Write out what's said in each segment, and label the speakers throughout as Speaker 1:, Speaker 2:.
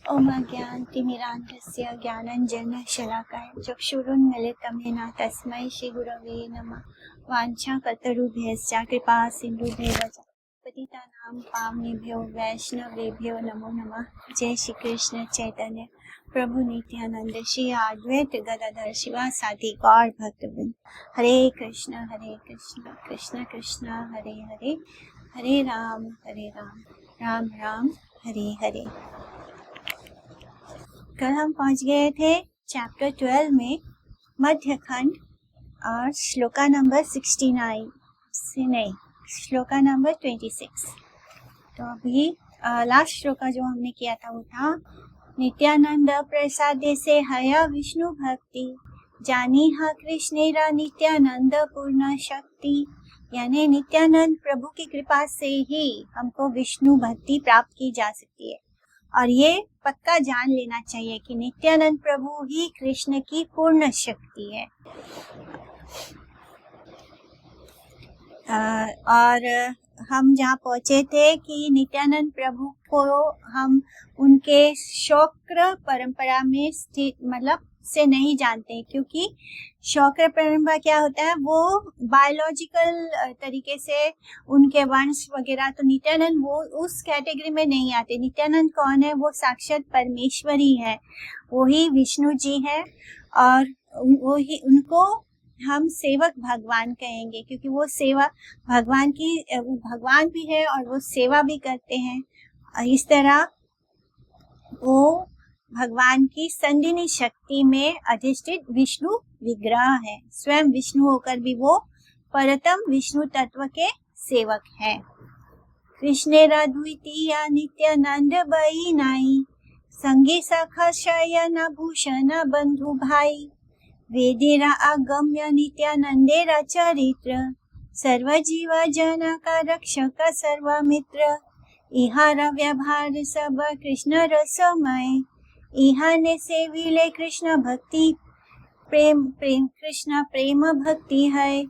Speaker 1: ओम अज्ञानतिमिरान्धस्य ज्ञानाञ्जनशलाकया चक्षुरुन्मीलितं येन तस्मै श्रीगुरवे नमः। वाञ्छाकल्पतरुभ्यश्च कृपा सिन्धुभ्येव च पतितानां पावनेभ्यो वैष्णवेभ्यो नमो नमः। जय श्री कृष्ण चैतन्य प्रभु नित्यानंद श्री अद्वैत गदाधर शिवासादि गौर भक्तवृंद। हरे कृष्ण कृष्ण कृष्ण हरे हरे, हरे राम राम राम हरे हरे। कल हम पहुंच गए थे चैप्टर 12 में मध्य खंड और श्लोका नंबर 69 से नहीं, श्लोका नंबर 26। तो अभी लास्ट श्लोका जो हमने किया था वो था नित्यानंद प्रसादे से हया विष्णु भक्ति जानी हा कृष्णेरा नित्यानंद पूर्ण शक्ति। यानी नित्यानंद प्रभु की कृपा से ही हमको विष्णु भक्ति प्राप्त की जा सकती है। और ये पक्का जान लेना चाहिए कि नित्यानंद प्रभु ही कृष्ण की पूर्ण शक्ति है। और हम जहाँ पहुँचे थे कि नित्यानंद प्रभु को हम उनके शौक्र परंपरा में स्थित मतलब से नहीं जानते, क्योंकि शौक्र परंपरा क्या होता है, वो बायोलॉजिकल तरीके से उनके वंश वगैरह, तो नित्यानंद वो उस कैटेगरी में नहीं आते। नित्यानंद कौन है? वो साक्षात परमेश्वर ही है, वो ही विष्णु जी है और वो ही उनको हम सेवक भगवान कहेंगे, क्योंकि वो सेवा भगवान की, वो भगवान भी है और वो सेवा भी करते हैं। इस तरह वो भगवान की संदिनी शक्ति में अधिष्ठित विष्णु विग्रह है। स्वयं विष्णु होकर भी वो परतम विष्णु तत्व के सेवक है। कृष्णेरा द्वितीय नित्यानंद बई नाई संगी सखा शयन भूषण बंधु भाई वेदेरा आगम्य नित्यानंदेरा चरित्र सर्वजीव जन का रक्षक सर्वमित्र इहारा व्यवहार सब कृष्ण रसमय इहाने सेविले कृष्ण भक्ति प्रेम कृष्ण प्रेम भक्ति है।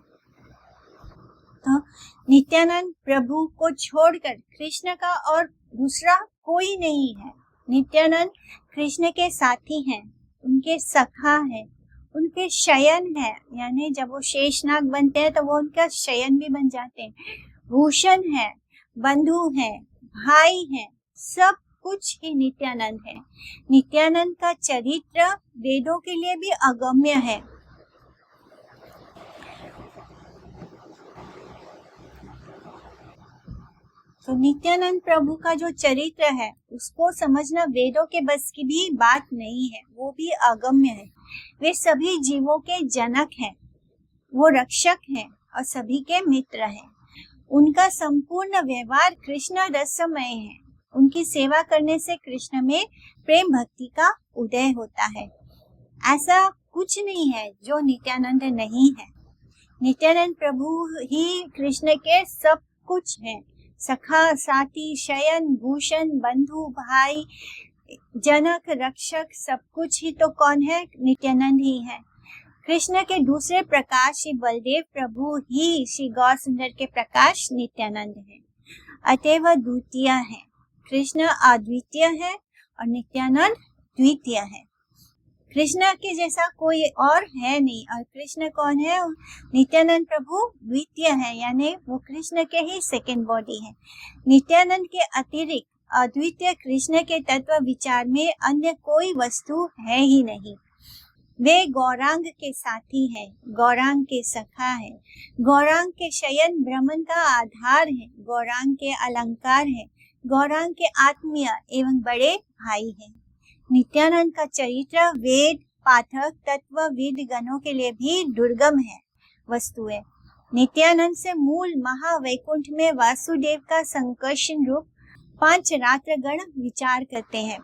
Speaker 1: तो नित्यानंद प्रभु को छोड़कर कृष्ण का और दूसरा कोई नहीं है। नित्यानंद कृष्ण के साथी हैं, उनके सखा है, उनके शयन है, यानी जब वो शेषनाग बनते हैं तो वो उनका शयन भी बन जाते हैं। भूषण है, बंधु है, भाई है, सब कुछ ही नित्यानंद है। नित्यानंद का चरित्र वेदों के लिए भी अगम्य है। तो नित्यानंद प्रभु का जो चरित्र है उसको समझना वेदों के बस की भी बात नहीं है, वो भी अगम्य है। वे सभी जीवों के जनक हैं, वो रक्षक हैं और सभी के मित्र हैं। उनका संपूर्ण व्यवहार कृष्ण रसमय है। उनकी सेवा करने से कृष्ण में प्रेम भक्ति का उदय होता है। ऐसा कुछ नहीं है जो नित्यानंद नहीं है। नित्यानंद प्रभु ही कृष्ण के सब कुछ हैं। सखा, साथी, शयन, भूषण, बंधु, भाई, जनक, रक्षक, सब कुछ ही तो कौन है? नित्यानंद ही है। कृष्ण के दूसरे प्रकाश श्री बलदेव प्रभु ही श्री गौर सुंदर के प्रकाश नित्यानंद है, अतएव द्वितीय है। कृष्ण अद्वितीय है और नित्यानंद द्वितीय है। कृष्ण के जैसा कोई और है नहीं। और कृष्ण कौन है? नित्यानंद प्रभु द्वितीय है, यानी वो कृष्ण के ही सेकंड बॉडी है। नित्यानंद के अतिरिक्त अद्वितीय कृष्ण के तत्व विचार में अन्य कोई वस्तु है ही नहीं। वे गौरांग के साथी हैं, गौरांग के सखा है, गौरांग के शयन ब्रह्मन का आधार है, गौरांग के अलंकार है, गौरांग के आत्मीय एवं बड़े भाई हैं। नित्यानंद का चरित्र वेद पाठक तत्वविद गणों के लिए भी दुर्गम है वस्तु है। नित्यानंद से मूल महावैकुंठ में वासुदेव का संकर्षण रूप 5 रात्र गण विचार करते हैं।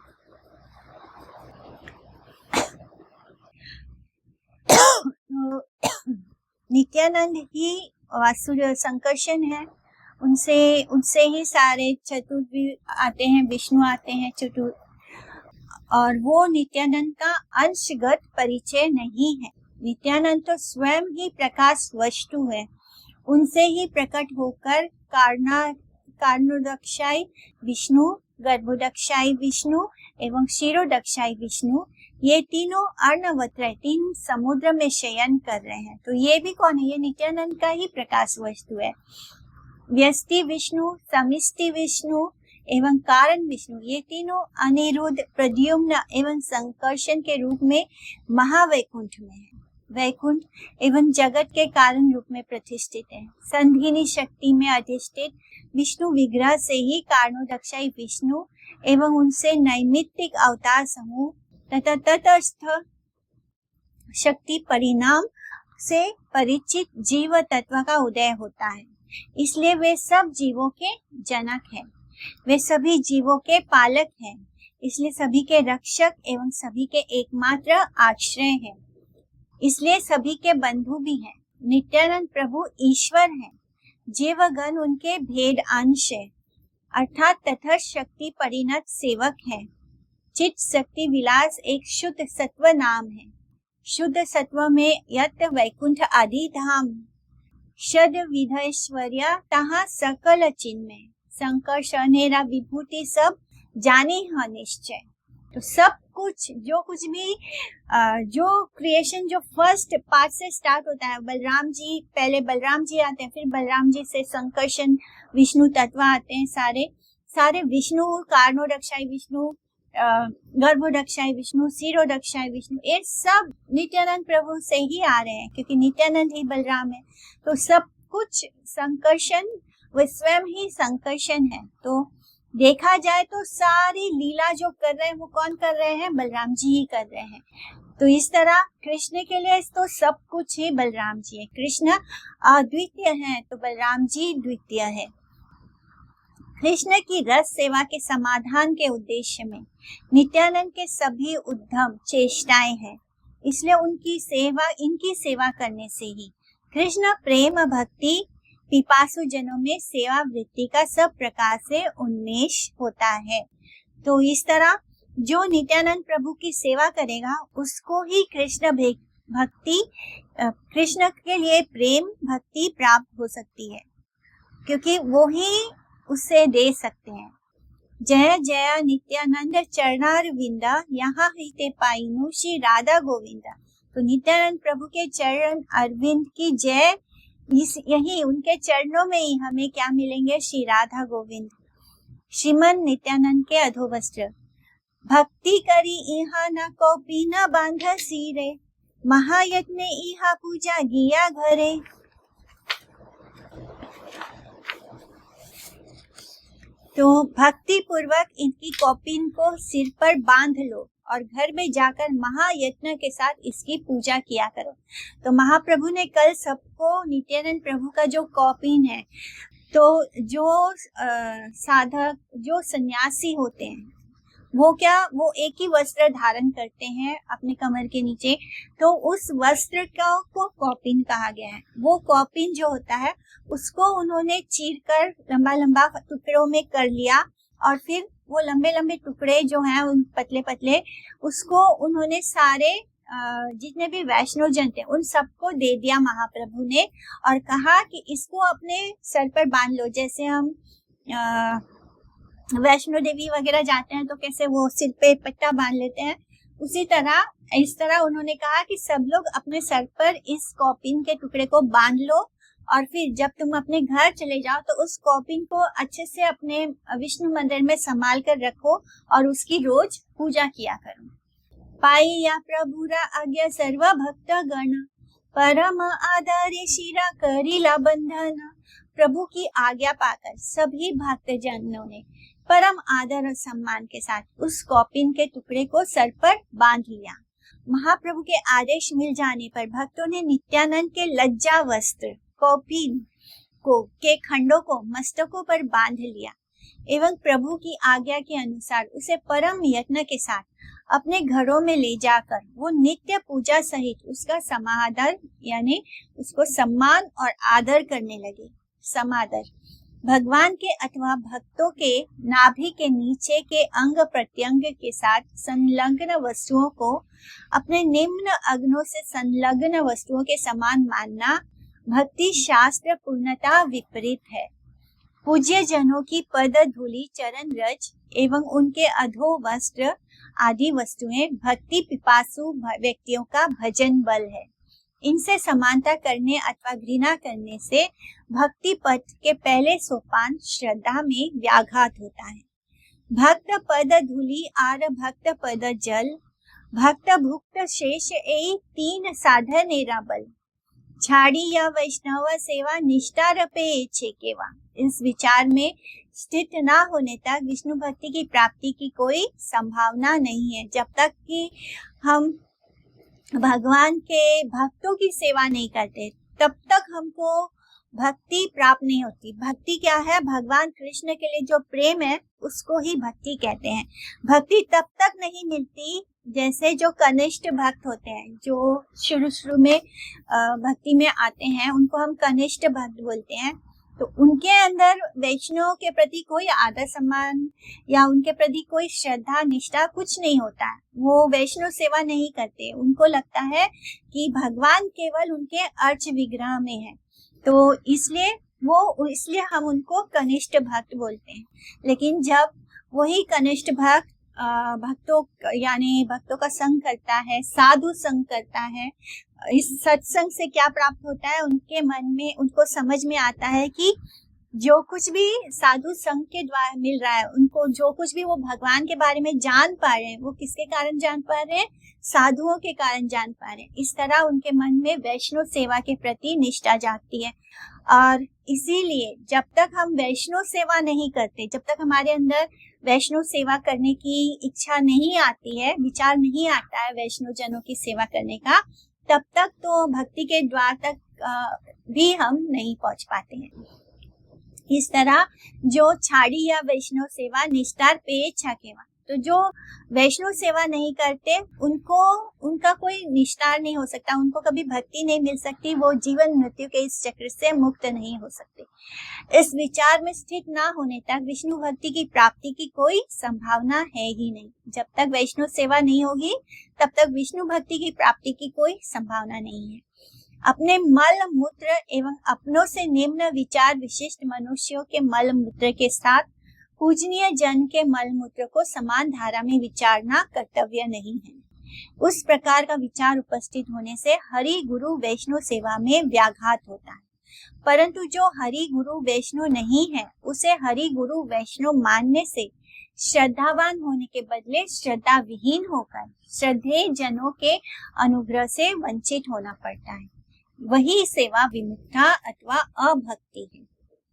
Speaker 1: नित्यानंद ही वासुदेव संकर्षण है, उनसे ही सारे चतुर्विद आते हैं, विष्णु आते हैं चतुर, और वो नित्यानंद का अंशगत परिचय नहीं है। नित्यानंद तो स्वयं ही प्रकाश वस्तु है, उनसे ही प्रकट होकर कारणोदक्षाय विष्णु गर्भोदक्षाई विष्णु एवं शिरोदक्षाई विष्णु, ये तीनों अर्णवत्रय 3 समुद्र में शयन कर रहे हैं। तो ये भी कौन है? ये नित्यानंद का ही प्रकाश वस्तु है। व्यष्टि विष्णु, समिष्टि विष्णु एवं कारण विष्णु, ये तीनों अनिरुद्ध, प्रद्युम्न एवं संकर्षण के रूप में महावैकुंठ में है। वैकुंठ एवं जगत के कारण रूप में प्रतिष्ठित है। संधिनी शक्ति में अधिष्ठित विष्णु विग्रह से ही कारणोदक्षाई विष्णु एवं उनसे नैमित्तिक अवतार समूह तथा तटस्थ शक्ति परिणाम से परिचित जीव तत्व का उदय होता है। इसलिए वे सब जीवों के जनक हैं। वे सभी जीवों के पालक हैं, इसलिए सभी के रक्षक एवं सभी के एकमात्र आश्रय हैं, इसलिए सभी के बंधु भी हैं। नित्यानंद प्रभु ईश्वर हैं, जीवगण उनके भेद अंश है, अर्थात तटस्थ शक्ति परिणत सेवक है। चित शक्ति विलास एक शुद्ध सत्व नाम है। शुद्ध सत्व में यत वैकुंठ आदि धाम, षड विधैश्वर्य तहा सकल चिन्मय, संकर्ष अनेरा विभूति सब जाने ह निश्चय। तो सब कुछ जो कुछ भी जो क्रिएशन जो फर्स्ट पार्ट से स्टार्ट होता है, बलराम जी, पहले बलराम जी आते हैं, फिर बलराम जी से संकर्षण विष्णु तत्व आते हैं, सारे विष्णु, कारणोदक्षाई विष्णु, गर्भोदक्षाई विष्णु, शिरोदक्षाई विष्णु, ये सब नित्यानंद प्रभु से ही आ रहे हैं, क्योंकि नित्यानंद ही बलराम है। तो सब कुछ संकर्षण, वो स्वयं ही संकर्षण है। तो देखा जाए तो सारी लीला जो कर रहे हैं वो कौन कर रहे हैं? बलराम जी ही कर रहे हैं। तो इस तरह कृष्ण के लिए तो सब कुछ ही बलराम जी है। कृष्ण अद्वितीय है तो बलराम जी द्वितीय है। कृष्ण की रस सेवा के समाधान के उद्देश्य में नित्यानंद के सभी उद्यम चेष्टाएं हैं, इसलिए इनकी सेवा करने से ही कृष्ण प्रेम भक्ति पिपासु जनों में सेवा वृत्ति का सब प्रकार से उन्मेष होता है। तो इस तरह जो नित्यानंद प्रभु की सेवा करेगा उसको ही कृष्ण भक्ति, कृष्ण के लिए प्रेम भक्ति प्राप्त हो सकती है, क्योंकि वो ही उससे दे सकते हैं। जय जय नित्यानंद चरणारविंदा, यहाँ ही ते पाइनु श्री राधा गोविंदा। तो नित्यानंद प्रभु के चरण अरविंद की जय, यही उनके चरणों में ही हमें क्या मिलेंगे? श्री राधा गोविंद। श्रीमन नित्यानंद के अधोवस्त्र, भक्ति करी इहा न कौपी न बांध सिरे, महायज्ञ इहा पूजा गिया घरे। तो भक्ति पूर्वक इनकी कौपीन को सिर पर बांध लो और घर में जाकर महायत्न के साथ इसकी पूजा किया करो। तो महाप्रभु ने कल सबको नित्यानंद प्रभु का जो कौपीन है, तो जो साधक, जो सन्यासी होते हैं, वो एक ही वस्त्र धारण करते हैं अपने कमर के नीचे, तो उस वस्त्र को कौपीन कहा गया है। वो कौपीन जो होता है उसको उन्होंने चीरकर लंबा लंबा टुकड़ों में कर लिया, और फिर वो लंबे लंबे टुकड़े जो हैं उन पतले पतले, उसको उन्होंने सारे जितने भी वैष्णव जन थे उन सबको दे दिया महाप्रभु ने, और कहा कि इसको अपने सर पर बांध लो। जैसे हम वैष्णो देवी वगैरह जाते हैं तो कैसे वो सिर पे पट्टा बांध लेते हैं, उसी तरह इस तरह उन्होंने कहा कि सब लोग अपने सर पर इस कौपीन के टुकड़े को बांध लो, और फिर जब तुम अपने घर चले जाओ तो उस कौपीन को अच्छे से अपने विष्णु मंदिर में संभाल कर रखो और उसकी रोज पूजा किया करो। पाई या प्रभुरा आज्ञा सर्व भक्त गण, परम आधारे शिरा करीला बंधन। प्रभु की आज्ञा पाकर सभी भक्त जनों ने परम आदर और सम्मान के साथ उस कौपीन के टुकड़े को सर पर बांध लिया। महाप्रभु के आदेश मिल जाने पर भक्तों ने नित्यानंद के लज्जा वस्त्र कौपीन के खंडों को मस्तकों पर बांध लिया एवं प्रभु की आज्ञा के अनुसार उसे परम यत्न के साथ अपने घरों में ले जाकर वो नित्य पूजा सहित उसका समादर, यानी उसको सम्मान और आदर करने लगे। समादर भगवान के अथवा भक्तों के नाभि के नीचे के अंग प्रत्यंग के साथ संलग्न वस्तुओं को अपने निम्न अंगों से संलग्न वस्तुओं के समान मानना भक्ति शास्त्र पूर्णता विपरीत है। पूज्य जनों की पद धूलि, चरण रज एवं उनके अधो वस्त्र आदि वस्तुएं भक्ति पिपासु व्यक्तियों का भजन बल है। इनसे समानता करने अथवा घृणा करने से भक्ति पथ के पहले सोपान श्रद्धा में व्याघात होता है। भक्त पद धूलि आर भक्त पद जल, भक्त भुक्त शेष ए तीन साधनेरा बल, छाड़ी या वैष्णव सेवा निष्ठा रपे छे केवा। इस विचार में स्थित ना होने तक विष्णु भक्ति की प्राप्ति की कोई संभावना नहीं है। जब तक कि हम भगवान के भक्तों की सेवा नहीं करते तब तक हमको भक्ति प्राप्त नहीं होती। भक्ति क्या है? भगवान कृष्ण के लिए जो प्रेम है उसको ही भक्ति कहते हैं। भक्ति तब तक नहीं मिलती जैसे जो कनिष्ठ भक्त होते हैं, जो शुरू में भक्ति में आते हैं, उनको हम कनिष्ठ भक्त बोलते हैं। तो उनके अंदर वैष्णव के प्रति कोई आदर सम्मान या उनके प्रति कोई श्रद्धा निष्ठा कुछ नहीं होता है। वो वैष्णव सेवा नहीं करते। उनको लगता है कि भगवान केवल उनके अर्च विग्रह में है, तो इसलिए हम उनको कनिष्ठ भक्त बोलते हैं। लेकिन जब वही कनिष्ठ भक्त भक्तों का संग करता है, साधु संग करता है, इस सत्संग से क्या प्राप्त होता है? उनके मन में, उनको समझ में आता है कि जो कुछ भी साधु संग के द्वारा मिल रहा है, उनको जो कुछ भी वो भगवान के बारे में जान पा रहे हैं, वो किसके कारण जान पा रहे हैं? साधुओं के कारण जान पा रहे हैं। इस तरह उनके मन में वैष्णव सेवा के प्रति निष्ठा जागती है। और इसीलिए जब तक हम वैष्णव सेवा नहीं करते, जब तक हमारे अंदर वैष्णव सेवा करने की इच्छा नहीं आती है, विचार नहीं आता है वैष्णव जनों की सेवा करने का, तब तक तो भक्ति के द्वार तक भी हम नहीं पहुंच पाते हैं। इस तरह जो छाड़ी या वैष्णव सेवा निष्ठार पे इच्छा केवा, तो जो वैष्णव सेवा नहीं करते उनका कोई निष्ठार नहीं हो सकता, उनको कभी भक्ति नहीं मिल सकती, वो जीवन मृत्यु के इस चक्र से मुक्त नहीं हो सकते। इस विचार में स्थित ना होने तक विष्णु भक्ति की प्राप्ति की कोई संभावना है ही नहीं। जब तक वैष्णव सेवा नहीं होगी तब तक विष्णु भक्ति की प्राप्ति की कोई संभावना नहीं है। अपने मल मूत्र एवं अपनों से निम्न विचार विशिष्ट मनुष्यों के मल मूत्र के साथ पूजनीय जन के मल मूत्र को समान धारा में विचारना कर्तव्य नहीं है। उस प्रकार का विचार उपस्थित होने से हरि गुरु वैष्णव सेवा में व्याघात होता है। परंतु जो हरि गुरु वैष्णव नहीं है, उसे हरि गुरु वैष्णव मानने से श्रद्धावान होने के बदले श्रद्धा विहीन होकर श्रद्धेय जनों के अनुग्रह से वंचित होना पड़ता है। वही सेवा विमुक्ता अथवा अभक्ति है।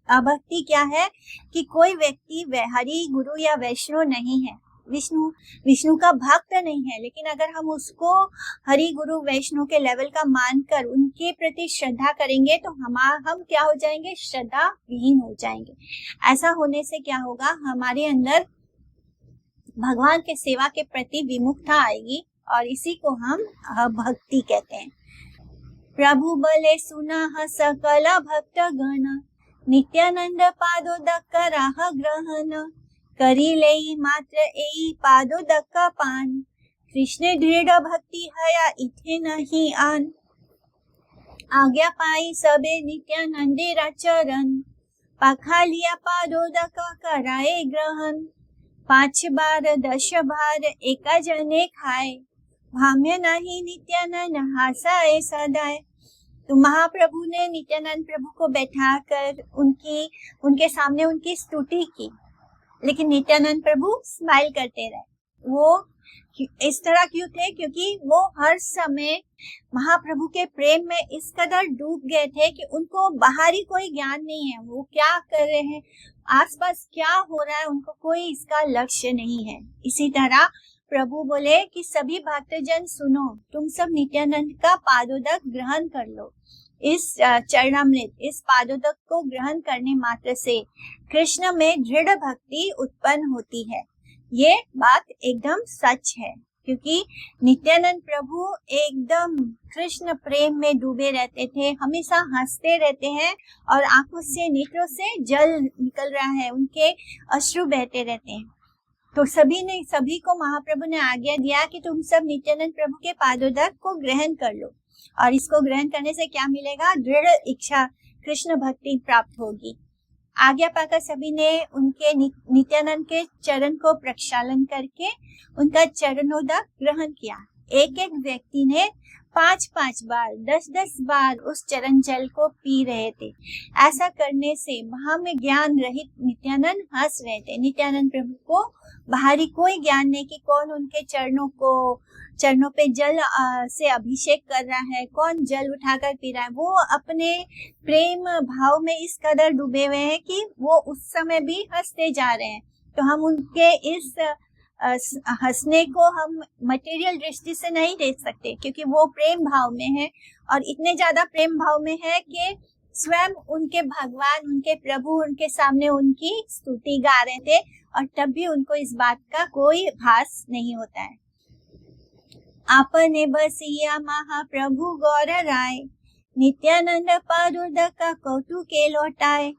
Speaker 1: अभक्ति क्या है? कि कोई व्यक्ति हरि गुरु या वैष्णव नहीं है, विष्णु का भक्त नहीं है, लेकिन अगर हम उसको हरि गुरु वैष्णव के लेवल का मानकर उनके प्रति श्रद्धा करेंगे तो हम क्या हो जाएंगे? श्रद्धा विहीन हो जाएंगे। ऐसा होने से क्या होगा? हमारे अंदर भगवान के सेवा के प्रति विमुखता आएगी और इसी को हम भक्ति कहते हैं। प्रभु बले सुना सकल भक्त गण, नित्यानंद पादोदक कराह ग्रहण, करी ले मात्र एई पादोदक पान, कृष्ण दृढ़ भक्ति हया इथे नहीं आन। आज्ञा पाई सबे नित्यानंदेरा चरण, पखालिया पादोदक कराए ग्रहण, 5 बार 10 बार एका जने खाए, भाम्य नहीं नित्यानंद हासाए सदाए। तो महाप्रभु ने नित्यानंद प्रभु को बैठाकर उनके सामने उनकी स्तुति की, लेकिन नित्यानंद प्रभु स्माइल करते रहे। वो इस तरह क्यों थे? क्योंकि वो हर समय महाप्रभु के प्रेम में इस कदर डूब गए थे कि उनको बाहरी कोई ज्ञान नहीं है, वो क्या कर रहे हैं, आसपास क्या हो रहा है, उनको कोई इसका लक्ष्य नहीं है। इसी तरह प्रभु बोले कि सभी भक्तजन सुनो, तुम सब नित्यानंद का पादोदक ग्रहण कर लो। इस चरणामृत, इस पादोदक को ग्रहण करने मात्र से कृष्ण में दृढ़ भक्ति उत्पन्न होती है। ये बात एकदम सच है, क्योंकि नित्यानंद प्रभु एकदम कृष्ण प्रेम में डूबे रहते थे, हमेशा हंसते रहते हैं और आंखों से, नेत्रों से जल निकल रहा है, उनके अश्रु बहते रहते हैं। तो सभी को महाप्रभु ने आज्ञा दिया कि तुम सब नित्यानंद प्रभु के पादोदक को ग्रहण कर लो, और इसको ग्रहण करने से क्या मिलेगा? दृढ़ इच्छा कृष्ण भक्ति प्राप्त होगी। आज्ञा पाकर सभी ने उनके नित्यानंद के चरण को प्रक्षालन करके उनका चरणोदक ग्रहण किया। एक एक व्यक्ति ने 5-5 बार 10-10 बार उस चरण जल को पी रहे थे। ऐसा करने से वहां में ज्ञान रहित नित्यानंद हंस रहे थे। नित्यानंद प्रभु को बाहरी कोई ज्ञान नहीं कि कौन उनके चरणों पे जल से अभिषेक कर रहा है, कौन जल उठाकर पी रहा है। वो अपने प्रेम भाव में इस कदर डूबे हुए हैं कि वो उस समय भी हंसते जा रहे हैं। तो हम उनके इस हंसने को हम मटेरियल दृष्टि से नहीं देख सकते, क्योंकि वो प्रेम भाव में है और इतने ज्यादा प्रेम भाव में है कि स्वयं उनके भगवान, उनके प्रभु उनके सामने उनकी स्तुति गा रहे थे और तब भी उनको इस बात का कोई भास नहीं होता है। आपने बसिया महाप्रभु गौर राय, नित्यानंद पादोदक कौतुके लौटाए।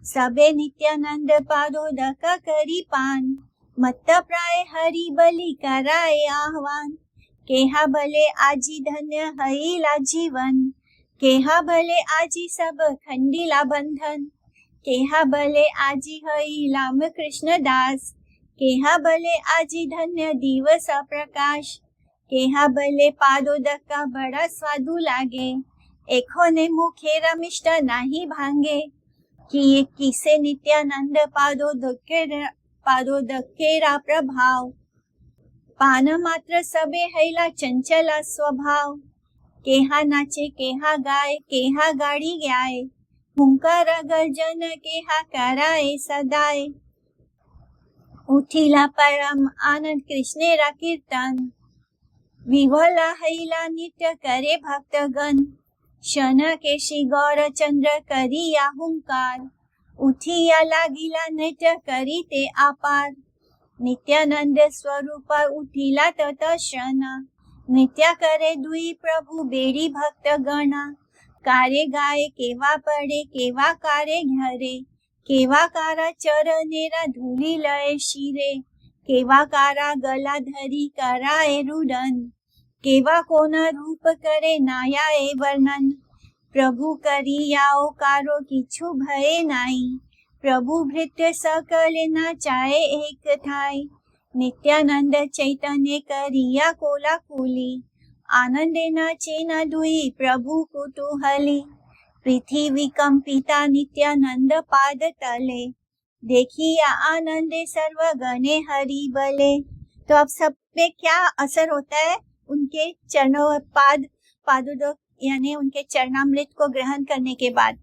Speaker 1: सबे नित्यानंद पादोदक करी पान, मत प्राय हरि बलि कराए आह्वान। केहा भले आजी धन्य हईला जीवन, केहा भले आजी सब खंडीला बंधन। केहा भले आजी हईला कृष्ण दास, केहा भले आजी धन्य दिवस प्रकाश। केहा भले पादोदक का बड़ा स्वादु लागे, एखो ने मुखे रमिष्ट नाही भांगे। कि किसे नित्यानंद पादोदकेरा प्रभाव, पान मात्र सबे हैला चंचला स्वभाव। केहा नाचे केहा गाय, केहा गाड़ी गाय, हुंकार गर्जन केहा कराए सदाय। उठीला परम आनंद कृष्णेरा कीर्तन, विवला हैला नित्य करे भक्तगण। शन के श्री गौर चंद्र करिया हुंकार, उठिया लागिला नृत्य करी ते आपार। नित्यानंद स्वरूप उठिला तत क्षण, नृत्य करे दुई प्रभु बेड़ी भक्त गणा। कार्य गाय केवा पड़े केवा कार्य घरे, केवा कारा चरणेरा धूली लय शिरे। केवा कारा गला धरी कराए रुदन, केवा कोना रूप करे नायाए वर्णन। प्रभु करियाओ कारो किछु भय नाई, प्रभु भृत्य सकले नाचाए एक थाई। नित्यानंद चैतन्य करिया कोला कुली, आनंदे नाचे न दुई प्रभु कुतूहली। पृथ्वी कंपिता नित्यानंद पाद तले, देखिया आनंदे सर्व गणे हरि बले। तो अब सब पे क्या असर होता है? उनके चरणों पादोदक यानी उनके चरणामृत को ग्रहण करने के बाद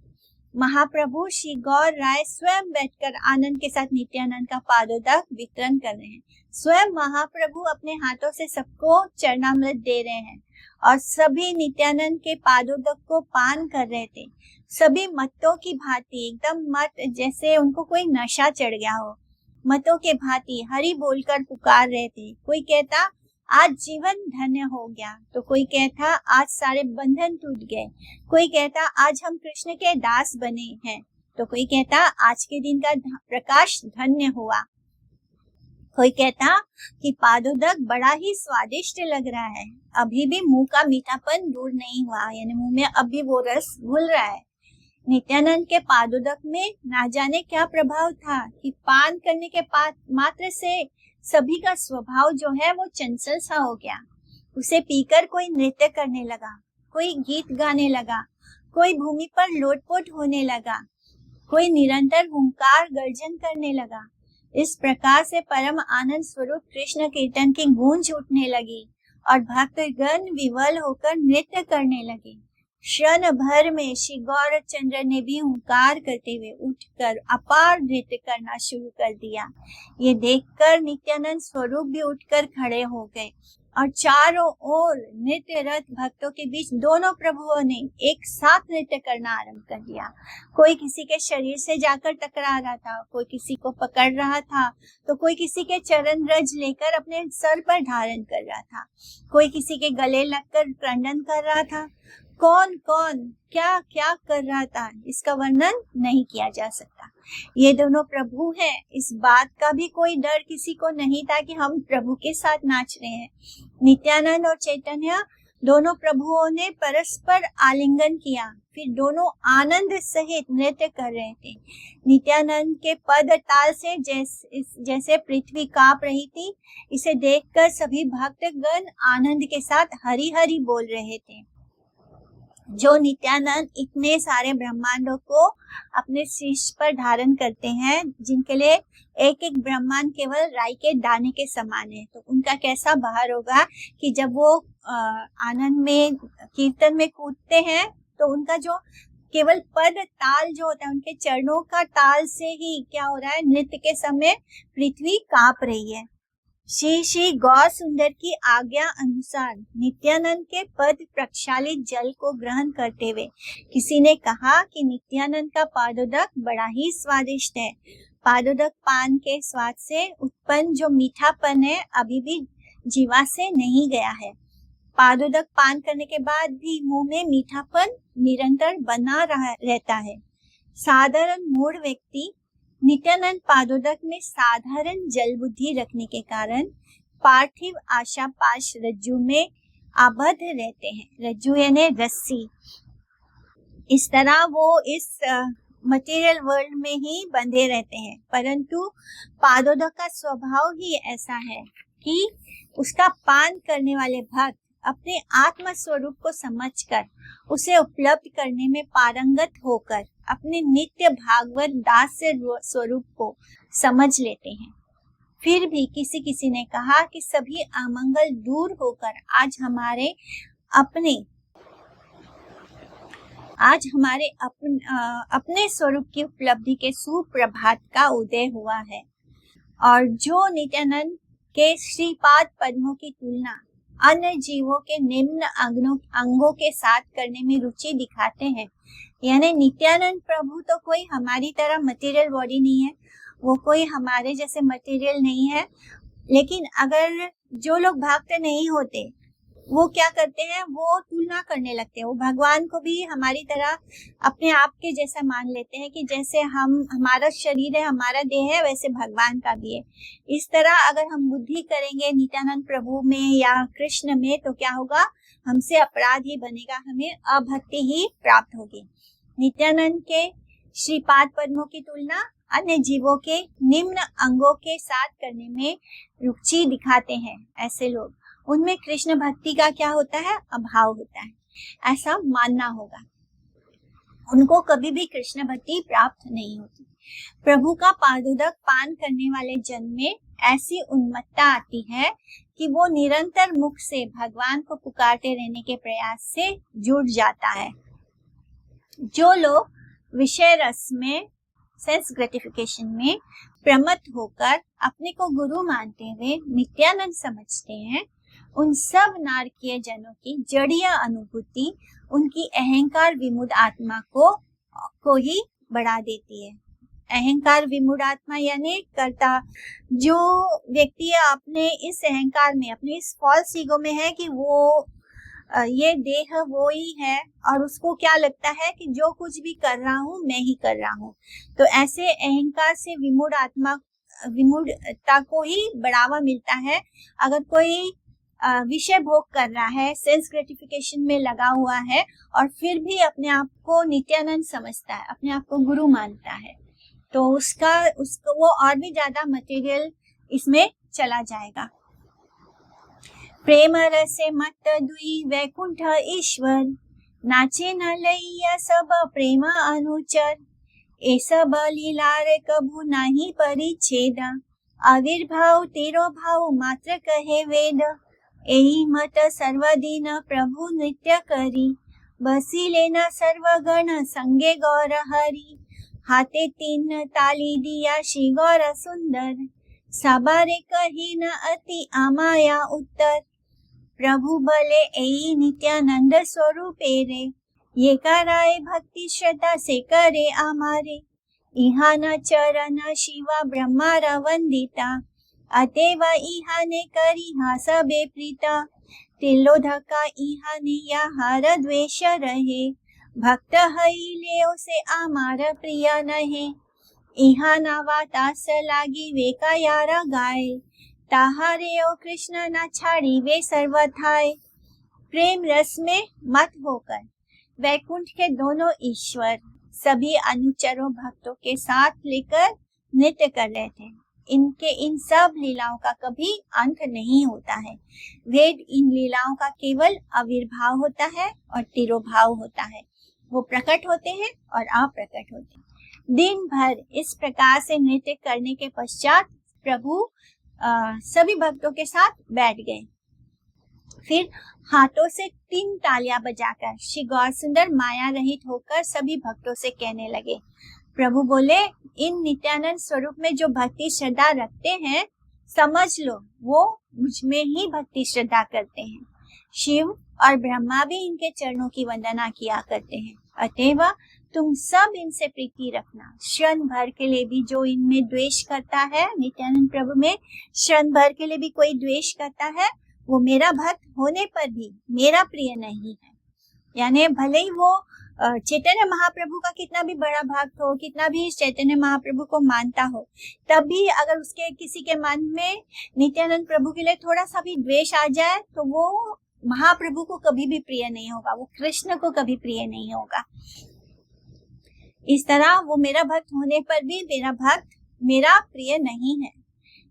Speaker 1: महाप्रभु श्री गौर राय स्वयं बैठकर आनंद के साथ नित्यानंद का पादोदक वितरण कर रहे हैं। स्वयं महाप्रभु अपने हाथों से सबको चरणामृत दे रहे हैं और सभी नित्यानंद के पादोदक को पान कर रहे थे। सभी मतों की भांति, एकदम मत जैसे उनको कोई नशा चढ़ गया हो, मतों के भांति हरि बोलकर पुकार रहे थे। कोई कहता आज जीवन धन्य हो गया, तो कोई कहता आज सारे बंधन टूट गए, कोई कहता आज हम कृष्ण के दास बने हैं, तो कोई कहता आज के दिन का प्रकाश धन्य हुआ। कोई कहता कि पादोदक बड़ा ही स्वादिष्ट लग रहा है, अभी भी मुंह का मीठापन दूर नहीं हुआ, यानी मुंह में अभी वो रस घुल रहा है। नित्यानंद के पादोदक में ना जाने क्या प्रभाव था कि पान करने के मात्र से सभी का स्वभाव जो है वो चंचल सा हो गया। उसे पीकर कोई नृत्य करने लगा, कोई गीत गाने लगा, कोई भूमि पर लोटपोट होने लगा, कोई निरंतर हुंकार गर्जन करने लगा। इस प्रकार से परम आनंद स्वरूप कृष्ण कीर्तन की गूंज उठने लगी और भक्तगण विवल होकर नृत्य करने लगे। क्षण भर में श्री गौर चंद्र ने भी हुंकार करते हुए उठकर अपार नृत्य करना शुरू कर दिया। ये देखकर नित्यानंद स्वरूप भी उठकर खड़े हो गए और चारों ओर नृत्यरत भक्तों के बीच दोनों प्रभुओं ने एक साथ नृत्य करना आरंभ कर दिया। कोई किसी के शरीर से जाकर टकरा रहा था, कोई किसी को पकड़ रहा था, तो कोई किसी के चरण रज लेकर अपने सर पर धारण कर रहा था, कोई किसी के गले लगकर क्रंदन कर रहा था। कौन कौन क्या क्या कर रहा था, इसका वर्णन नहीं किया जा सकता। ये दोनों प्रभु हैं, इस बात का भी कोई डर किसी को नहीं था कि हम प्रभु के साथ नाच रहे हैं। नित्यानंद और चैतन्य दोनों प्रभुओं ने परस्पर आलिंगन किया, फिर दोनों आनंद सहित नृत्य कर रहे थे। नित्यानंद के पद ताल से जैसे पृथ्वी कांप रही थी। इसे देखकर सभी भक्तगण आनंद के साथ हरि हरि बोल रहे थे। जो नित्यानंद इतने सारे ब्रह्मांडों को अपने शीश पर धारण करते हैं, जिनके लिए एक एक ब्रह्मांड केवल राई के दाने के समान है, तो उनका कैसा बहार होगा कि जब वो आनंद में कीर्तन में कूदते हैं तो उनका जो केवल पद ताल जो होता है, उनके चरणों का ताल से ही क्या हो रहा है, नृत्य के समय पृथ्वी कांप रही है। श्री श्री गौर सुंदर की आज्ञा अनुसार नित्यानंद के पद प्रक्षालित जल को ग्रहण करते हुए किसी ने कहा कि नित्यानंद का पादोदक बड़ा ही स्वादिष्ट है। पादोदक पान के स्वाद से उत्पन्न जो मीठापन है अभी भी जीवा से नहीं गया है। पादोदक पान करने के बाद भी मुंह में मीठापन निरंतर बना रहता है। साधारण मूढ़ व्यक्ति नित्यानंद पादोदक में साधारण जल बुद्धि रखने के कारण पार्थिव आशा पाश रज्जु में आबद्ध रहते हैं। रज्जु यानी रस्सी। इस तरह वो इस मटेरियल वर्ल्ड में ही बंधे रहते हैं, परंतु पादोदक का स्वभाव ही ऐसा है कि उसका पान करने वाले भक्त अपने आत्म स्वरूप को समझकर उसे उपलब्ध करने में पारंगत होकर अपने नित्य भागवत दास स्वरूप को समझ लेते हैं। फिर भी किसी ने कहा कि सभी अमंगल दूर होकर आज हमारे अपने स्वरूप की उपलब्धि के सुप्रभात का उदय हुआ है। और जो नित्यानंद के श्रीपाद पद्मों की तुलना अन्य जीवों के निम्न अंगों के साथ करने में रुचि दिखाते हैं, यानी नित्यानंद प्रभु तो कोई हमारी तरह मटेरियल बॉडी नहीं है, वो कोई हमारे जैसे मटेरियल नहीं है। लेकिन अगर जो लोग भक्त नहीं होते वो क्या करते हैं, वो तुलना करने लगते हैं। वो भगवान को भी हमारी तरह अपने आप के जैसा मान लेते हैं कि जैसे हमारा शरीर है, हमारा देह है, वैसे भगवान का भी है। इस तरह अगर हम बुद्धि करेंगे नित्यानंद प्रभु में या कृष्ण में तो क्या होगा, हमसे अपराध ही बनेगा, हमें अभक्ति ही प्राप्त होगी। नित्यानंद के श्रीपाद पद्मों की तुलना अन्य जीवों के निम्न अंगों के साथ करने में रुचि दिखाते हैं ऐसे लोग, उनमें कृष्ण भक्ति का क्या होता है, अभाव होता है, ऐसा मानना होगा। उनको कभी भी कृष्ण भक्ति प्राप्त नहीं होती। प्रभु का पादोदक पान करने वाले जन में ऐसी उन्मत्तता आती है कि वो निरंतर मुख से भगवान को पुकारते रहने के प्रयास से जुड़ जाता है। जो लोग विषय रस में, सेंस ग्रेटिफिकेशन में प्रमत्त होकर अपने को गुरु मानते हुए नित्यानंद समझते हैं, उन सब नारकीय जनों की जड़ीय अनुभूति उनकी अहंकार विमूढ़ आत्मा को ही बढ़ा देती है। अहंकार विमूढ़ आत्मा यानी कर्ता, जो व्यक्ति अपने इस अहंकार में, अपने इस फॉल्स ईगो में है कि वो ये देह वो ही है, और उसको क्या लगता है कि जो कुछ भी कर रहा हूँ मैं ही कर रहा हूँ। तो ऐसे अहंकार से विमूढ़ आत्मा, विमूढ़ता को ही बढ़ावा मिलता है। अगर कोई विषय भोग कर रहा है, सेंस ग्रेटिफिकेशन में लगा हुआ है और फिर भी अपने आप को नित्यानंद समझता है, अपने आप को गुरु मानता है, तो उसको वो और भी ज्यादा मटेरियल इसमें चला जाएगा। प्रेम रसे मत दुई वैकुंठ ईश्वर, नाचे न लैया सब प्रेम अनुचर, ए सब लीलार कभू नाही परिच्छेद, आविर्भाव तेरो भाव मात्र कहे वेद, एही मत सर्वदिन प्रभु नृत्य करी, बसी लेना सर्वगण संगे गौर हरि, हाथे तीन ताली दिया श्री गौर सुंदर, साबारे कही न अति आमाया उत्तर, प्रभु भले एई नित्यानंद स्वरूपे रे, ये कराए भक्ति श्रद्धा से करे आमारे, इहा न चरण शिवा ब्रह्मारा वंदिता, अतेवा इहा ने करी हा सबे प्रीता, तिलोधका इहा ने याहार द्वेष रहे, भक्त हई ले से आमार प्रिया नहे, इहा नावा तास लागी वे का यारा गाय, ताहारे ओ कृष्ण ना छाड़ी वे सर्वथाय, प्रेम रस में मत होकर वैकुंठ के दोनों ईश्वर सभी अनुचरों भक्तों के साथ लेकर नृत्य कर रहे थे। इनके इन सब लीलाओं का कभी अंत नहीं होता है। वेद इन लीलाओं का केवल आविर्भाव होता है और तिरोभाव होता है। वो प्रकट होते हैं और अप्रकट होते हैं। दिन भर इस प्रकार से नृत्य करने के पश्चात प्रभु सभी भक्तों के साथ बैठ गए। फिर हाथों से 3 तालियां बजाकर श्री गौर सुंदर माया रहित होकर सभी भक्तों से कहने लगे। प्रभु बोले, इन नित्यानंद स्वरूप में जो भक्ति श्रद्धा रखते हैं, समझ लो वो मुझ में ही भक्ति श्रद्धा करते हैं। शिव और ब्रह्मा भी इनके चरणों की वंदना किया करते हैं। अतएव तुम सब इनसे प्रीति रखना। क्षण भर के लिए भी जो इनमें द्वेष करता है, नित्यानंद प्रभु में क्षण भर के लिए भी कोई द्वेष करता है, वो मेरा भक्त होने पर भी मेरा प्रिय नहीं है। यानी भले ही वो चैतन्य महाप्रभु का कितना भी बड़ा भक्त हो, कितना भी चैतन्य महाप्रभु को मानता हो, तब भी अगर उसके किसी के मन में नित्यानंद प्रभु के लिए थोड़ा सा भी द्वेष आ जाए, तो वो महाप्रभु को कभी भी प्रिय नहीं होगा, वो कृष्ण को कभी प्रिय नहीं होगा। इस तरह वो मेरा भक्त होने पर भी मेरा भक्त मेरा प्रिय नहीं है।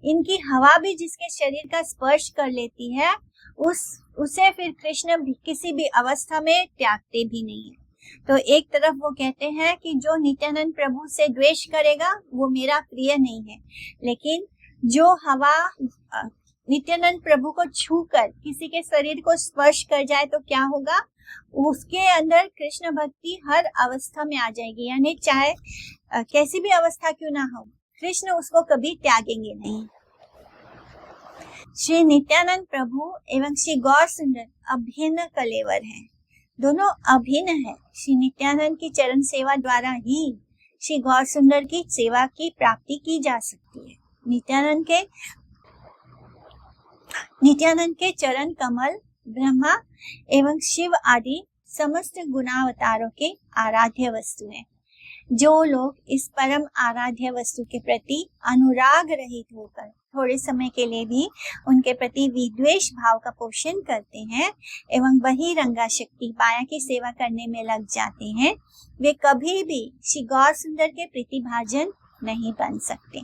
Speaker 1: इनकी हवा भी जिसके शरीर का स्पर्श कर लेती है, उसे फिर कृष्ण भी किसी भी अवस्था में त्यागते भी नहीं है। तो एक तरफ वो कहते हैं कि जो नित्यानंद प्रभु से द्वेष करेगा वो मेरा प्रिय नहीं है, लेकिन जो हवा नित्यानंद प्रभु को छूकर किसी के शरीर को स्पर्श कर जाए तो क्या होगा, उसके अंदर कृष्ण भक्ति हर अवस्था में आ जाएगी। यानी चाहे कैसी भी अवस्था क्यों ना हो, कृष्ण उसको कभी त्यागेंगे नहीं। श्री नित्यानंद प्रभु एवं श्री गौर सुंदर अभिन्न कलेवर हैं, दोनों अभिन्न है। श्री नित्यानंद की चरण सेवा द्वारा ही श्री गौर सुंदर की सेवा की प्राप्ति की जा सकती है। नित्यानंद के चरण कमल ब्रह्मा एवं शिव आदि समस्त गुणावतारों के आराध्य वस्तु हैं। जो लोग इस परम आराध्य वस्तु के प्रति अनुराग रहित होकर थोड़े समय के लिए भी उनके प्रति विद्वेष भाव का पोषण करते हैं एवं वही रंगा शक्ति माया की सेवा करने में लग जाते हैं, वे कभी भी श्री गौर सुंदर के प्रीतिभाजन नहीं बन सकते।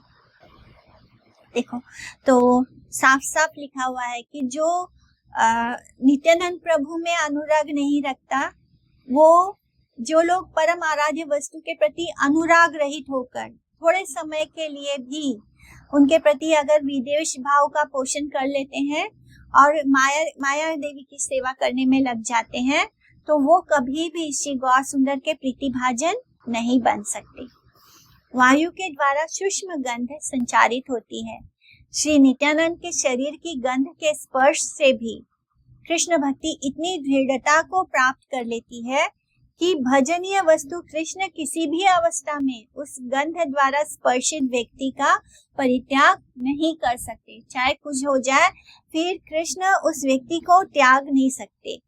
Speaker 1: देखो, तो साफ साफ लिखा हुआ है कि जो नित्यानंद प्रभु में अनुराग नहीं रखता, वो जो लोग परम आराध्य वस्तु के प्रति अनुराग रहित होकर थोड़े समय के लिए भी उनके प्रति अगर विद्वेष भाव का पोषण कर लेते हैं और माया देवी की सेवा करने में लग जाते हैं, तो वो कभी भी श्री गौर सुंदर के प्रीतिभाजन नहीं बन सकते। वायु के द्वारा सूक्ष्म गंध संचारित होती है। श्री नित्यानंद के शरीर की गंध के स्पर्श से भी कृष्ण भक्ति इतनी दृढ़ता को प्राप्त कर लेती है कि भजनीय वस्तु कृष्ण किसी भी अवस्था में उस गंध द्वारा स्पर्शित व्यक्ति का परित्याग नहीं कर सकते। चाहे कुछ हो जाए, फिर कृष्ण उस व्यक्ति को त्याग नहीं सकते।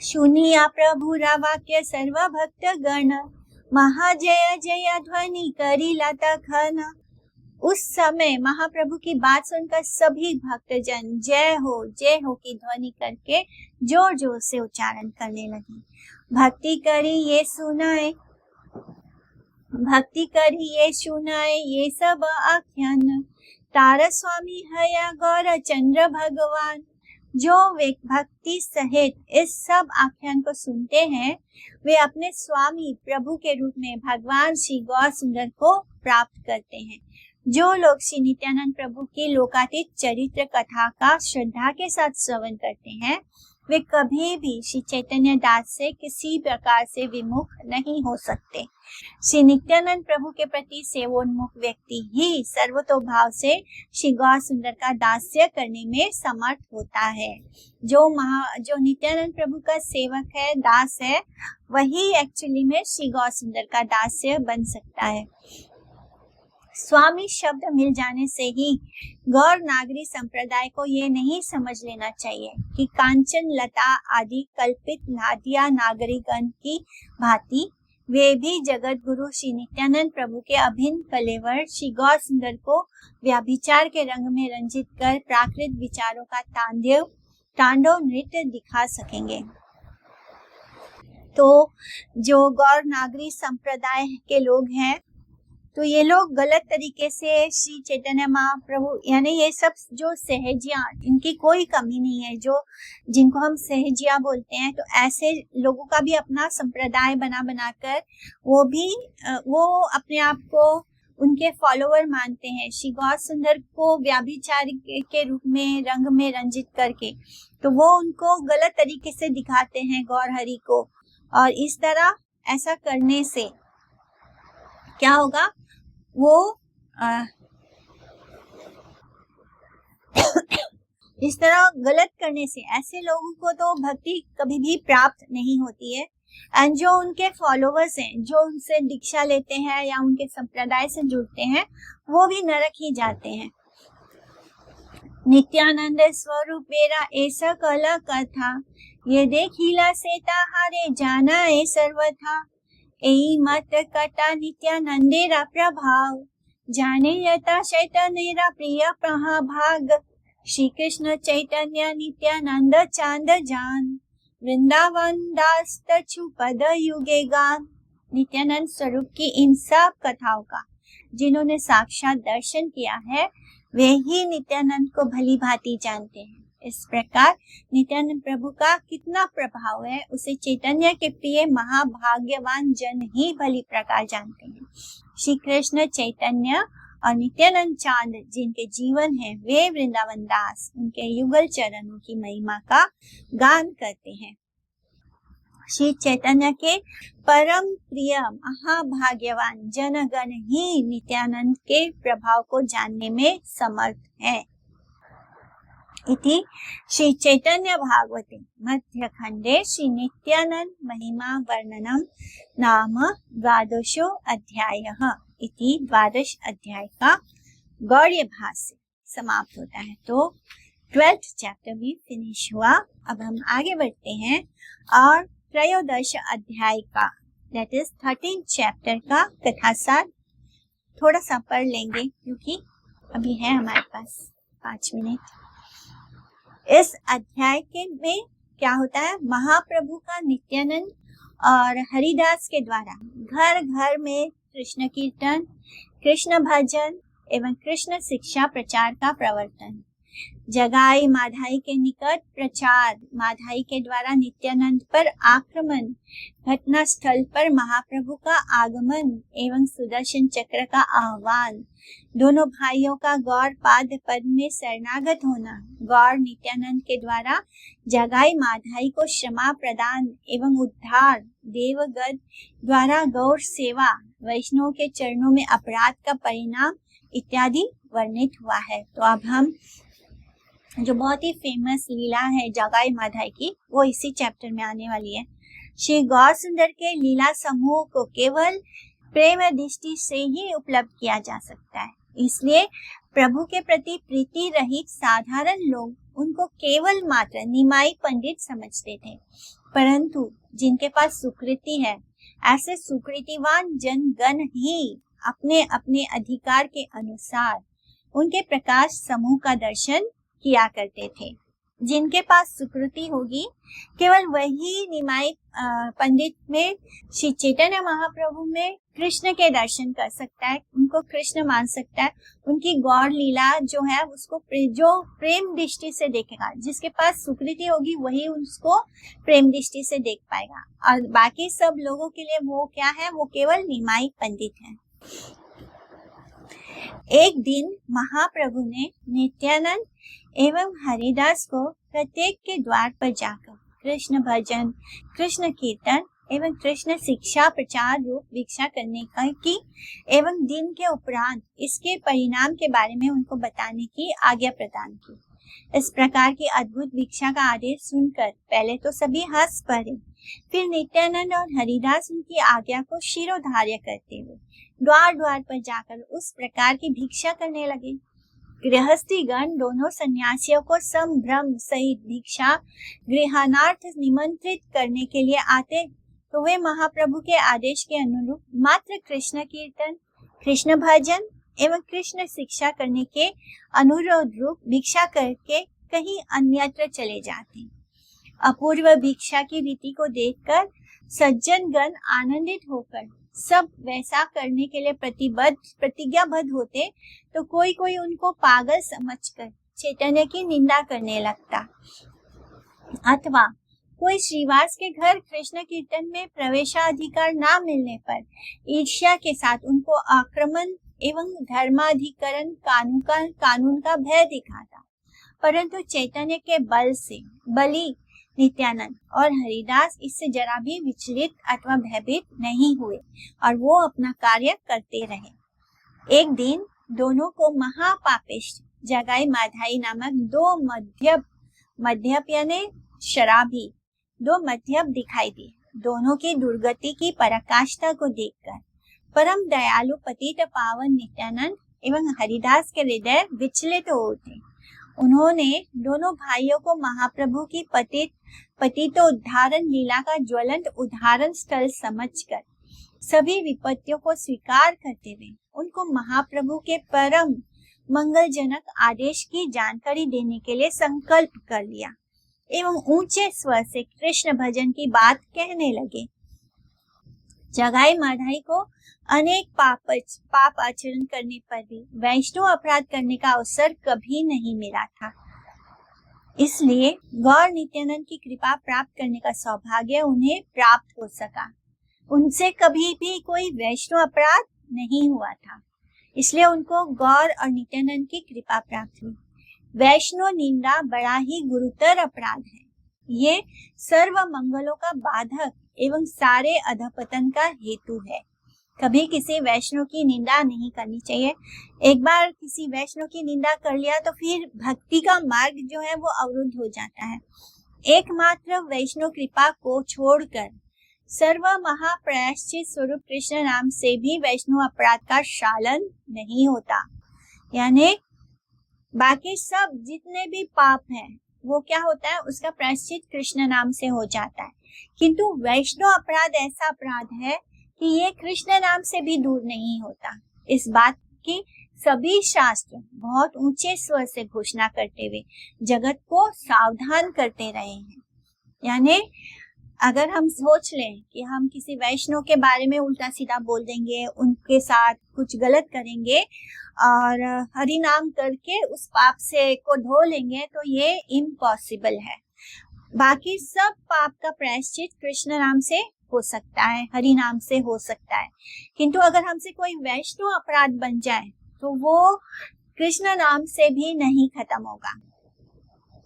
Speaker 1: सुनिया प्रभुरा वाक्य सर्व भक्त गण, महाजय जय ध्वनि करी लता खन। उस समय महाप्रभु की बात सुनकर सभी भक्तजन जय हो की ध्वनि करके जोर जोर से उच्चारण करने लगे। भक्ति करी ये सुनाए ये सब आख्यान, तारा स्वामी हया गौर चंद्र भगवान। जो वे भक्ति सहित इस सब आख्यान को सुनते हैं, वे अपने स्वामी प्रभु के रूप में भगवान श्री गौर सुंदर को प्राप्त करते हैं। जो लोग श्री नित्यानंद प्रभु की लोकातीत चरित्र कथा का श्रद्धा के साथ श्रवण करते हैं, वे कभी भी श्री चैतन्य दास से किसी प्रकार से विमुख नहीं हो सकते। श्री नित्यानंद प्रभु के प्रति सेवोन्मुख व्यक्ति ही सर्वतोभाव से श्री गौर सुंदर का दास्य करने में समर्थ होता है। जो नित्यानंद प्रभु का सेवक है, दास है, वही एक्चुअली में श्री गौर सुंदर का दास्य बन सकता है। स्वामी शब्द मिल जाने से ही गौर नागरी संप्रदाय को ये नहीं समझ लेना चाहिए कि कांचन लता आदि कल्पित नादिया नागरिकगण की भांति वे भी जगत गुरु श्री नित्यानंद प्रभु के अभिन्न कलेवर श्री गौर सुंदर को व्याभिचार के रंग में रंजित कर प्राकृत विचारों का तांडव नृत्य दिखा सकेंगे। तो जो गौर नागरी संप्रदाय के लोग हैं, तो ये लोग गलत तरीके से श्री चैतन्य महाप्रभु, यानी ये सब जो सहजिया, इनकी कोई कमी नहीं है, जो जिनको हम सहजिया बोलते हैं, तो ऐसे लोगों का भी अपना संप्रदाय बना कर वो अपने आप को उनके फॉलोअर मानते हैं, श्री गौर सुंदर को व्याभिचारी के रूप में रंग में रंजित करके, तो वो उनको गलत तरीके से दिखाते हैं गौर हरि को। और इस तरह ऐसा करने से क्या होगा, वो इस तरह गलत करने से ऐसे लोगों को तो भक्ति कभी भी प्राप्त नहीं होती है। एंड जो उनके फॉलोवर्स हैं, जो उनसे दीक्षा लेते हैं या उनके संप्रदाय से जुड़ते हैं, वो भी नरक ही जाते हैं। नित्यानंद स्वरूपेरा ऐसा कला कथा, ये देखिला से ताहारे जाना ए सर्वथा, एई मत कटा नित्यानंदेरा प्रभाव, जाने यथा चैतन्यरा प्रिय प्रभाग, श्री कृष्ण चैतन्य नित्यानंद चांद जान, वृंदावन दास तछु पद युगे गान। नित्यानंद स्वरूप की इन सब कथाओं का जिन्होंने साक्षात दर्शन किया है, वे ही नित्यानंद को भली भांति जानते हैं। इस प्रकार नित्यानंद प्रभु का कितना प्रभाव है, उसे चैतन्य के प्रिय महाभाग्यवान जन ही भली प्रकार जानते हैं। श्री कृष्ण चैतन्य और नित्यानंद चांद जिनके जीवन है, वे वृंदावन दास उनके युगल चरणों की महिमा का गान करते हैं। श्री चैतन्य के परम प्रिय महाभाग्यवान जनगण ही नित्यानंद के प्रभाव को जानने में समर्थ है। इति श्री चैतन्य भागवते मध्य खंडे श्री नित्यानंद महिमा वर्णनम नाम द्वादशो अध्यायः। इति द्वादश अध्याय का गौड़ीय भाष्य समाप्त होता है। तो 12th चैप्टर भी फिनिश हुआ। अब हम आगे बढ़ते हैं और त्रयोदश अध्याय का, दैट इज 13th चैप्टर का कथासार थोड़ा सा पढ़ लेंगे, क्योंकि अभी है हमारे पास 5 मिनट। इस अध्याय के में क्या होता है, महाप्रभु का नित्यानंद और हरिदास के द्वारा घर घर में कृष्ण कीर्तन, कृष्ण भजन एवं कृष्ण शिक्षा प्रचार का प्रवर्तन, जगाई माधाई के निकट प्रचार, माधाई के द्वारा नित्यानंद पर आक्रमण, घटना स्थल पर महाप्रभु का आगमन एवं सुदर्शन चक्र का आह्वान, दोनों भाइयों का गौर पाद पद में शरणागत होना, गौर नित्यानंद के द्वारा जगाई माधाई को क्षमा प्रदान एवं उद्धार, देवगद द्वारा गौर सेवा, वैष्णव के चरणों में अपराध का परिणाम इत्यादि वर्णित हुआ है। तो अब हम जो बहुत ही फेमस लीला है जगाई माधाई की, वो इसी चैप्टर में आने वाली है। श्री गौर सुंदर के लीला समूह को केवल प्रेम दृष्टि से ही उपलब्ध किया जा सकता है, इसलिए प्रभु के प्रति प्रीति रहित साधारण लोग उनको केवल मात्र निमाई पंडित समझते थे, परंतु जिनके पास सुकृति है, ऐसे सुकृतिवान जनगण ही अपने अपने अधिकार के अनुसार उनके प्रकाश समूह का दर्शन किया करते थे। जिनके पास सुकृति होगी, केवल वही निमाई पंडित में श्री चैतन्य महाप्रभु में कृष्ण के दर्शन कर सकता है, उनको कृष्ण मान सकता है, उनकी गौर लीला जो है उसको जो प्रेम दृष्टि से देखेगा। जिसके पास सुकृति होगी वही उसको प्रेम दृष्टि से देख पाएगा, और बाकी सब लोगों के लिए वो क्या है, वो केवल निमाई पंडित है। एक दिन महाप्रभु ने नित्यानंद एवं हरिदास को प्रत्येक के द्वार पर जाकर कृष्ण भजन, कृष्ण कीर्तन एवं कृष्ण शिक्षा प्रचार रूप भिक्षा करने की एवं दिन के उपरांत इसके परिणाम के बारे में उनको बताने की आज्ञा प्रदान की। इस प्रकार की अद्भुत भिक्षा का आदेश सुनकर पहले तो सभी हंस पड़े, फिर नित्यानंद और हरिदास उनकी आज्ञा को शिरोधार्य करते हुए द्वार द्वार पर जाकर उस प्रकार की भिक्षा करने लगे। गृहस्थीगण दोनों सन्यासियों को संभ्रम सहित भिक्षा गृहानार्थ निमंत्रित करने के लिए आते, तो वे महाप्रभु के आदेश के अनुरूप मात्र कृष्ण कीर्तन, कृष्ण भजन एवं कृष्ण शिक्षा करने के अनुरोध रूप भिक्षा करके कहीं अन्यत्र चले जाते। अपूर्व भिक्षा की रीति को देखकर सज्जन गण आनंदित होकर सब वैसा करने के लिए प्रतिज्ञाबद्ध होते, तो कोई कोई उनको पागल समझकर चैतन्य की निंदा करने लगता, अथवा कोई श्रीवास के घर कृष्ण कीर्तन में प्रवेशाधिकार न मिलने पर ईर्ष्या के साथ उनको आक्रमण एवं धर्माधिकरण कानून का भय दिखाता। परंतु चैतन्य के बल से बलि, नित्यानंद और हरिदास इससे जरा भी विचलित अथवा भयभीत नहीं हुए और वो अपना कार्य करते रहे। एक दिन दोनों को महापापिष्ट जगाई माधाई नामक दो मध्यप यानी शराबी दो मध्यप दिखाई दिए। दोनों की दुर्गति की पराकाष्ठा को देखकर परम दयालु पतित पावन नित्यानंद एवं हरिदास के हृदय विचलित हो उठे। उन्होंने दोनों भाइयों को महाप्रभु की पतितोद्धारण लीला का ज्वलंत उदाहरण स्थल समझकर सभी विपत्तियों को स्वीकार करते हुए उनको महाप्रभु के परम मंगलजनक आदेश की जानकारी देने के लिए संकल्प कर लिया एवं ऊंचे स्वर से कृष्ण भजन की बात कहने लगे। जगाई माधाई को अनेक पाप आचरण करने पर भी वैष्णव अपराध करने का अवसर कभी नहीं मिला था, इसलिए गौर नित्यानंद की कृपा प्राप्त करने का सौभाग्य उन्हें प्राप्त हो सका। उनसे कभी भी कोई वैष्णव अपराध नहीं हुआ था, इसलिए उनको गौर और नित्यानंद की कृपा प्राप्त हुई। वैष्णव निंदा बड़ा ही गुरुतर अपराध है। ये सर्व मंगलों का बाधक एवं सारे अधपतन का हेतु है। कभी किसी वैष्णव की निंदा नहीं करनी चाहिए। एक बार किसी वैष्णव की निंदा कर लिया तो फिर भक्ति का मार्ग जो है वो अवरुद्ध हो जाता है। एकमात्र वैष्णव कृपा को छोड़कर सर्व महाप्रायश्चित स्वरूप कृष्ण नाम से भी वैष्णव अपराध का शालन नहीं होता। यानी बाकी सब जितने भी पाप हैं वो क्या होता है, उसका प्रायश्चित कृष्ण नाम से हो जाता है। किंतु वैष्णव अपराध ऐसा अपराध है कि ये कृष्ण नाम से भी दूर नहीं होता। इस बात की सभी शास्त्र बहुत ऊंचे स्वर से घोषणा करते हुए जगत को सावधान करते रहे हैं। यानी अगर हम सोच लें कि हम किसी वैष्णव के बारे में उल्टा सीधा बोल देंगे, उनके साथ कुछ गलत करेंगे और हरि नाम करके उस पाप से को धो लेंगे, तो ये इम्पॉसिबल है। बाकी सब पाप का प्रायश्चित कृष्ण नाम से हो सकता है, हरि नाम से हो सकता है, किंतु अगर हमसे कोई वैष्णव अपराध बन जाए तो वो कृष्ण नाम से भी नहीं खत्म होगा।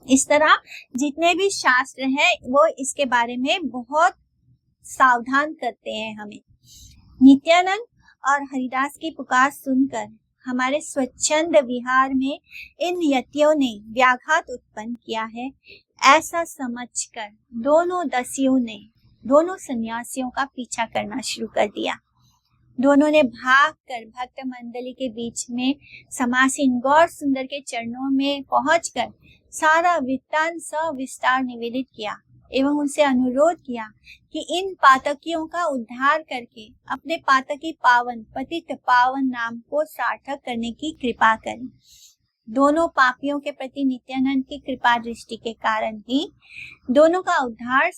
Speaker 1: इस तरह जितने भी शास्त्र हैं वो इसके बारे में बहुत सावधान करते हैं हमें। नित्यानंद और हरिदास की पुकार सुनकर हमारे स्वच्छंद विहार में इन यतियों ने व्याघात उत्पन्न किया है, ऐसा समझकर दोनों दस्युओं ने दोनों सन्यासियों का पीछा करना शुरू कर दिया। दोनों ने भागकर भक्त मंडली के बीच में समासीन गौर सुंदर के चरणों में पहुंचकर सारा वृत्तांत सविस्तार निवेदित किया एवं उनसे अनुरोध किया कि इन पातकियों का उद्धार करके अपने पातकी पावन पतित पावन नाम को सार्थक करने की कृपा करें। दोनों पापियों के प्रति नित्यानंद की कृपा दृष्टि के कारण ही दोनों का उद्धार